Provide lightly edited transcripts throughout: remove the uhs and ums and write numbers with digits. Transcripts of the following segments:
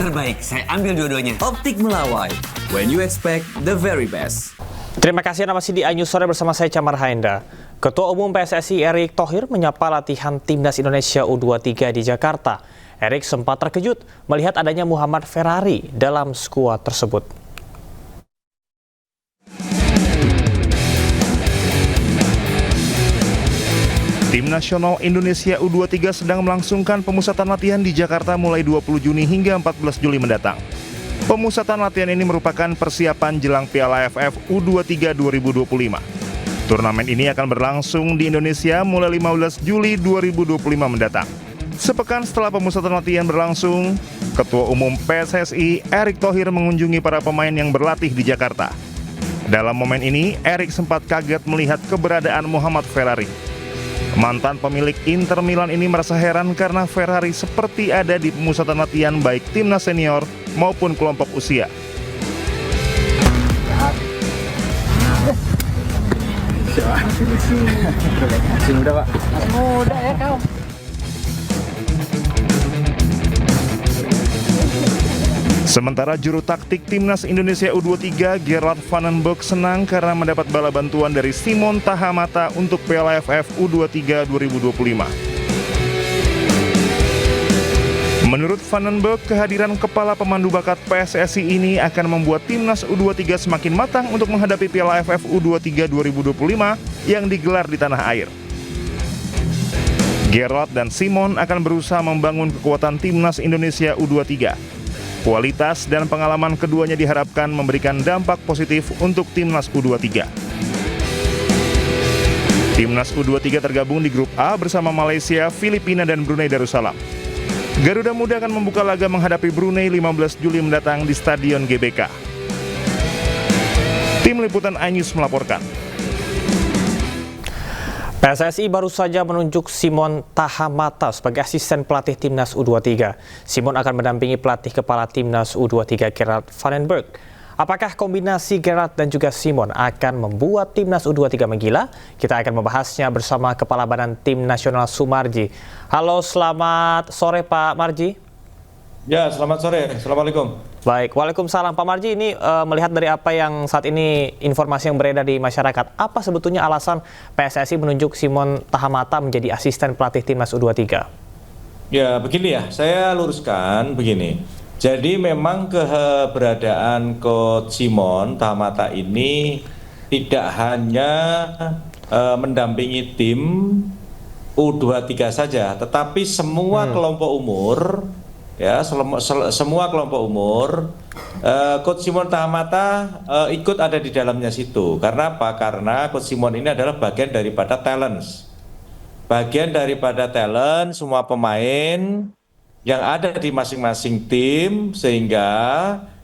terbaik. Saya ambil dua-duanya. Optik Melawai, when you expect the very best. Terima kasih Anda masih di iNews Sore bersama saya Camar Haenda. Ketua Umum PSSI Erick Thohir menyapa latihan Timnas Indonesia U23 di Jakarta. Erick sempat terkejut melihat adanya Muhammad Ferrari dalam skuad tersebut. Tim Nasional Indonesia U23 sedang melangsungkan pemusatan latihan di Jakarta mulai 20 Juni hingga 14 Juli mendatang. Pemusatan latihan ini merupakan persiapan jelang Piala AFF U23 2025. Turnamen ini akan berlangsung di Indonesia mulai 15 Juli 2025 mendatang. Sepekan setelah pemusatan latihan berlangsung, Ketua Umum PSSI Erick Thohir mengunjungi para pemain yang berlatih di Jakarta. Dalam momen ini, Erick sempat kaget melihat keberadaan Muhammad Ferrari. Mantan pemilik Inter Milan ini merasa heran karena Ferrari seperti ada di pemusatan latihan baik timnas senior maupun kelompok usia. Muda Pak. Muda ya kau. Sementara juru taktik Timnas Indonesia U23 Gerard Van den Berg senang karena mendapat bala bantuan dari Simon Tahamata untuk Piala AFF U23 2025. Menurut Van den Berg, kehadiran kepala pemandu bakat PSSI ini akan membuat Timnas U23 semakin matang untuk menghadapi Piala AFF U23 2025 yang digelar di tanah air. Gerard dan Simon akan berusaha membangun kekuatan Timnas Indonesia U23. Kualitas dan pengalaman keduanya diharapkan memberikan dampak positif untuk Timnas U23. Timnas U23 tergabung di grup A bersama Malaysia, Filipina, dan Brunei Darussalam. Garuda Muda akan membuka laga menghadapi Brunei 15 Juli mendatang di Stadion GBK. Tim Liputan iNews melaporkan. PSSI baru saja menunjuk Simon Tahamata sebagai asisten pelatih Timnas U23. Simon akan mendampingi pelatih kepala Timnas U23 Gerard Van den Berg. Apakah kombinasi Gerard dan juga Simon akan membuat Timnas U23 menggila? Kita akan membahasnya bersama Kepala Badan Tim Nasional Sumarji. Halo, selamat sore Pak Marji. Ya, selamat sore. Assalamualaikum. Baik, waalaikumsalam Pak Marji. Ini melihat dari apa yang saat ini informasi yang beredar di masyarakat, apa sebetulnya alasan PSSI menunjuk Simon Tahamata menjadi asisten pelatih Timnas U23? Ya, begini ya, saya luruskan begini. Jadi memang keberadaan Coach Simon Tahamata ini tidak hanya mendampingi tim U23 saja, tetapi semua kelompok umur. Ya, semua kelompok umur, Coach Simon Tahamata ikut ada di dalamnya situ. Karena apa? Karena Coach Simon ini adalah bagian daripada talents. Bagian daripada talent semua pemain yang ada di masing-masing tim, sehingga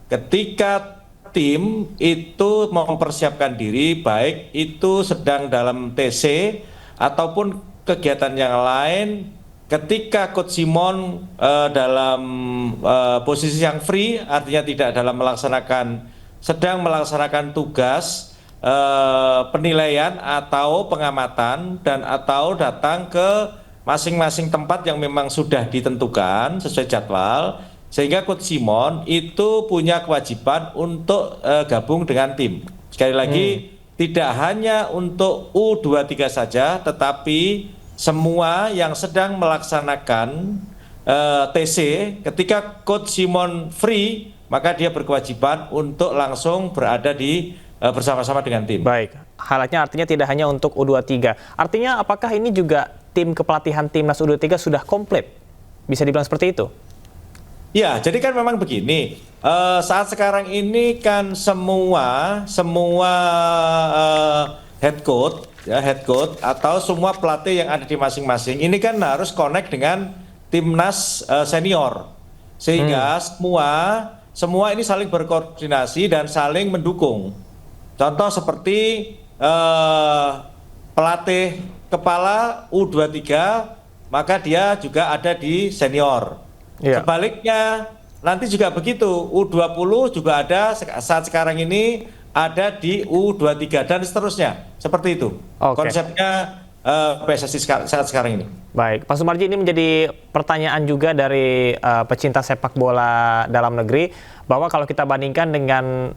ketika tim itu mempersiapkan diri, baik itu sedang dalam TC ataupun kegiatan yang lain, ketika Coach Simon dalam posisi yang free, artinya tidak dalam sedang melaksanakan tugas penilaian atau pengamatan dan atau datang ke masing-masing tempat yang memang sudah ditentukan sesuai jadwal, sehingga Coach Simon itu punya kewajiban untuk gabung dengan tim. Sekali lagi, tidak hanya untuk U23 saja, tetapi semua yang sedang melaksanakan TC, ketika Coach Simon free, maka dia berkewajiban untuk langsung berada di bersama-sama dengan tim. Baik, halnya artinya tidak hanya untuk U23. Artinya apakah ini juga tim kepelatihan Timnas U23 sudah komplit? Bisa dibilang seperti itu? Ya, jadi kan memang begini, saat sekarang ini kan semua head coach atau semua pelatih yang ada di masing-masing ini kan harus connect dengan timnas senior, sehingga semua ini saling berkoordinasi dan saling mendukung. Contoh seperti pelatih kepala U23, maka dia juga ada di senior. Sebaliknya nanti juga begitu, U20 juga ada saat sekarang ini ada di U23 dan seterusnya, seperti itu. Konsepnya PSSI saat sekarang ini. Baik, Pak Sumarji, ini menjadi pertanyaan juga dari pecinta sepak bola dalam negeri, bahwa kalau kita bandingkan dengan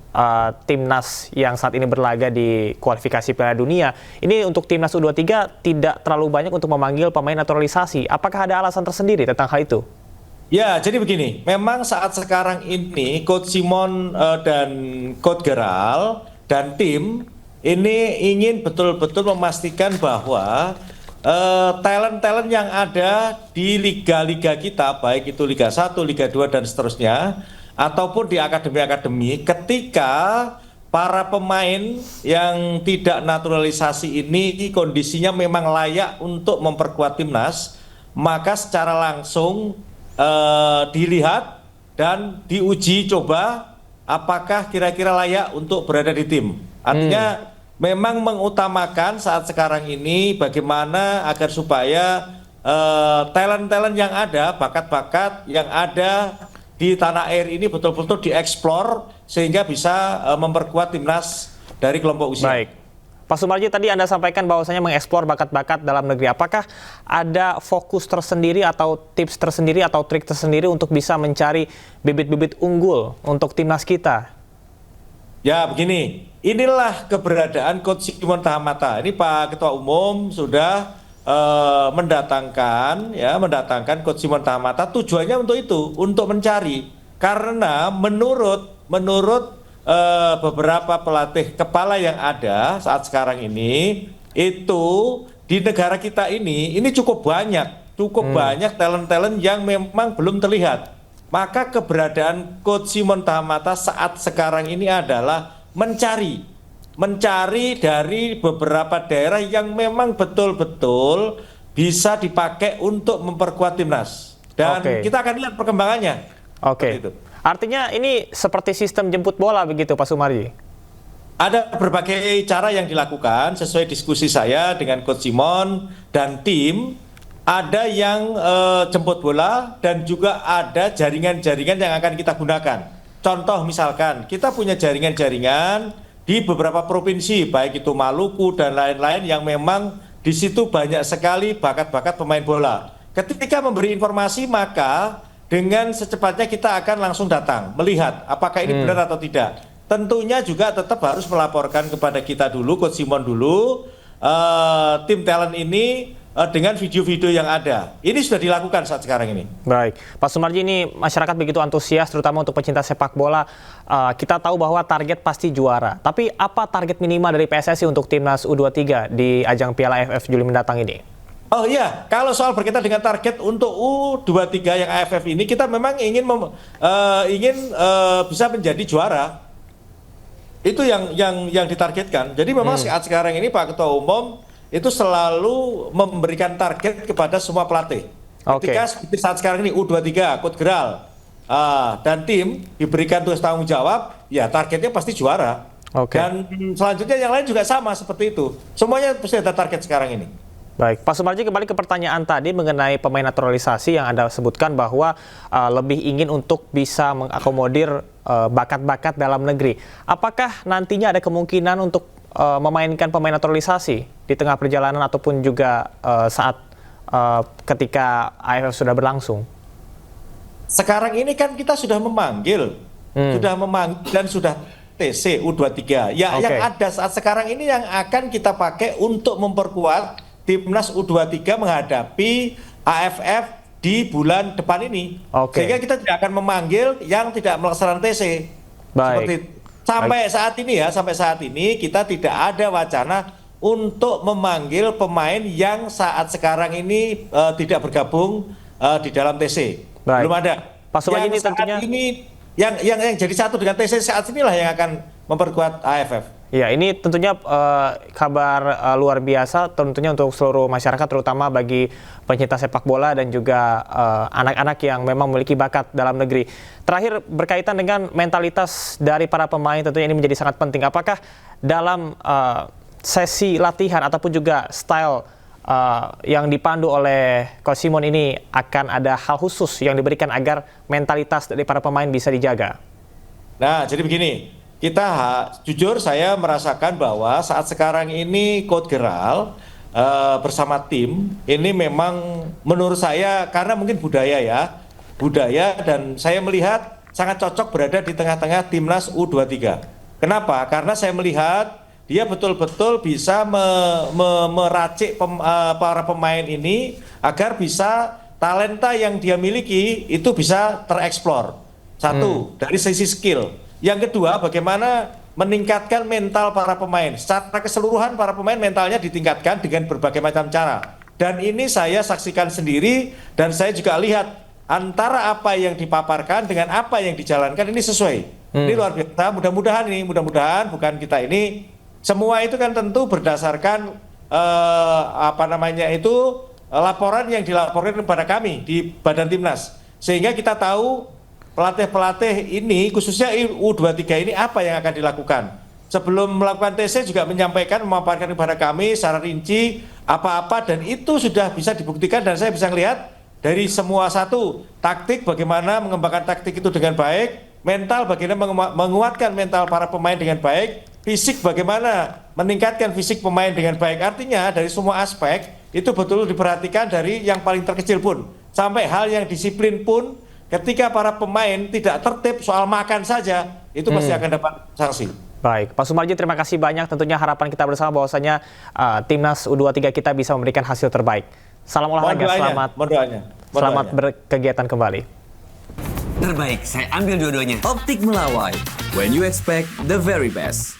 timnas yang saat ini berlaga di kualifikasi Piala Dunia, ini untuk timnas U23 tidak terlalu banyak untuk memanggil pemain naturalisasi. Apakah ada alasan tersendiri tentang hal itu? Ya, jadi begini, memang saat sekarang ini Coach Simon dan Coach Geral dan tim ini ingin betul-betul memastikan bahwa talent-talent yang ada di liga-liga kita, baik itu Liga 1, Liga 2, dan seterusnya, ataupun di akademi-akademi, ketika para pemain yang tidak naturalisasi ini kondisinya memang layak untuk memperkuat timnas, maka secara langsung dilihat dan diuji coba apakah kira-kira layak untuk berada di tim. Artinya memang mengutamakan saat sekarang ini bagaimana agar supaya talent-talent yang ada, bakat-bakat yang ada di tanah air ini betul-betul dieksplor sehingga bisa memperkuat timnas dari kelompok usia. Baik, Pak Sumarji, tadi Anda sampaikan bahwasanya mengeksplor bakat-bakat dalam negeri. Apakah ada fokus tersendiri atau tips tersendiri atau trik tersendiri untuk bisa mencari bibit-bibit unggul untuk timnas kita? Ya, begini. Inilah keberadaan Coach Simon Tahamata. Ini Pak Ketua Umum sudah mendatangkan Coach Simon Tahamata. Tujuannya untuk itu, untuk mencari. Karena menurut beberapa pelatih kepala yang ada saat sekarang ini, itu di negara kita ini cukup banyak talent-talent yang memang belum terlihat. Maka keberadaan Coach Simon Tahamata saat sekarang ini adalah mencari dari beberapa daerah yang memang betul-betul bisa dipakai untuk memperkuat timnas. Dan kita akan lihat perkembangannya. Oke. Artinya ini seperti sistem jemput bola begitu, Pak Sumarji? Ada berbagai cara yang dilakukan sesuai diskusi saya dengan Coach Simon dan tim. Ada yang jemput bola dan juga ada jaringan-jaringan yang akan kita gunakan. Contoh misalkan kita punya jaringan-jaringan di beberapa provinsi, baik itu Maluku dan lain-lain yang memang di situ banyak sekali bakat-bakat pemain bola. Ketika memberi informasi, maka dengan secepatnya kita akan langsung datang melihat apakah ini benar atau tidak. Tentunya juga tetap harus melaporkan kepada kita dulu, Coach Simon dulu, tim talent ini dengan video-video yang ada. Ini sudah dilakukan saat sekarang ini. Baik, Pak Sumarji, ini masyarakat begitu antusias, terutama untuk pecinta sepak bola. Kita tahu bahwa target pasti juara. Tapi apa target minimal dari PSSI untuk timnas U23 di ajang Piala AFF Juli mendatang ini? Oh iya, kalau soal berkaitan dengan target untuk U23 yang AFF ini, kita memang ingin bisa menjadi juara. Itu yang ditargetkan. Jadi memang saat sekarang ini Pak Ketua Umum itu selalu memberikan target kepada semua pelatih. Ketika seperti saat sekarang ini U23, Coach Geral dan tim diberikan tugas tanggung jawab, ya targetnya pasti juara. Dan selanjutnya yang lain juga sama seperti itu. Semuanya pasti ada target sekarang ini. Baik, Pak Sumarji, kembali ke pertanyaan tadi mengenai pemain naturalisasi yang Anda sebutkan bahwa lebih ingin untuk bisa mengakomodir bakat-bakat dalam negeri. Apakah nantinya ada kemungkinan untuk memainkan pemain naturalisasi di tengah perjalanan ataupun juga saat ketika AFF sudah berlangsung? Sekarang ini kan kita sudah memanggil dan sudah TC U23. Ya, yang ada saat sekarang ini yang akan kita pakai untuk memperkuat timnas U23 menghadapi AFF di bulan depan ini. Sehingga kita tidak akan memanggil yang tidak melaksanakan TC. Seperti itu. Sampai saat ini kita tidak ada wacana untuk memanggil pemain yang saat sekarang ini tidak bergabung di dalam TC. Belum ada. Pak Sumarji, ini tentunya yang jadi satu dengan TC saat inilah yang akan memperkuat AFF. Ya, ini tentunya kabar luar biasa tentunya untuk seluruh masyarakat, terutama bagi pencinta sepak bola dan juga anak-anak yang memang memiliki bakat dalam negeri. Terakhir, berkaitan dengan mentalitas dari para pemain, tentunya ini menjadi sangat penting. Apakah dalam sesi latihan ataupun juga style yang dipandu oleh Coach Simon ini akan ada hal khusus yang diberikan agar mentalitas dari para pemain bisa dijaga? Nah, jadi begini. Jujur saya merasakan bahwa saat sekarang ini Coach Geral bersama tim ini memang menurut saya karena mungkin budaya dan saya melihat sangat cocok berada di tengah-tengah timnas U23. Kenapa? Karena saya melihat dia betul-betul bisa meracik para pemain ini agar bisa talenta yang dia miliki itu bisa tereksplor. Satu, dari sisi skill. Yang kedua, bagaimana meningkatkan mental para pemain. Secara keseluruhan para pemain mentalnya ditingkatkan dengan berbagai macam cara. Dan ini saya saksikan sendiri dan saya juga lihat antara apa yang dipaparkan dengan apa yang dijalankan ini sesuai. Ini luar biasa. Mudah-mudahan bukan kita ini. Semua itu kan tentu berdasarkan laporan yang dilaporkan kepada kami di Badan Timnas. Sehingga kita tahu pelatih-pelatih ini khususnya U23 ini apa yang akan dilakukan. Sebelum melakukan TC juga memaparkan kepada kami secara rinci apa-apa dan itu sudah bisa dibuktikan dan saya bisa melihat dari semua satu taktik bagaimana mengembangkan taktik itu dengan baik, mental bagaimana menguatkan mental para pemain dengan baik, fisik bagaimana meningkatkan fisik pemain dengan baik. Artinya dari semua aspek itu betul diperhatikan dari yang paling terkecil pun sampai hal yang disiplin pun ketika para pemain tidak tertib soal makan saja itu pasti akan dapat sanksi. Baik, Pak Sumarji terima kasih banyak. Tentunya harapan kita bersama bahwasanya timnas U23 kita bisa memberikan hasil terbaik. Salam olahraga, selamat berkegiatan kembali. Terbaik, saya ambil dua-duanya. Optik Melawai, when you expect the very best.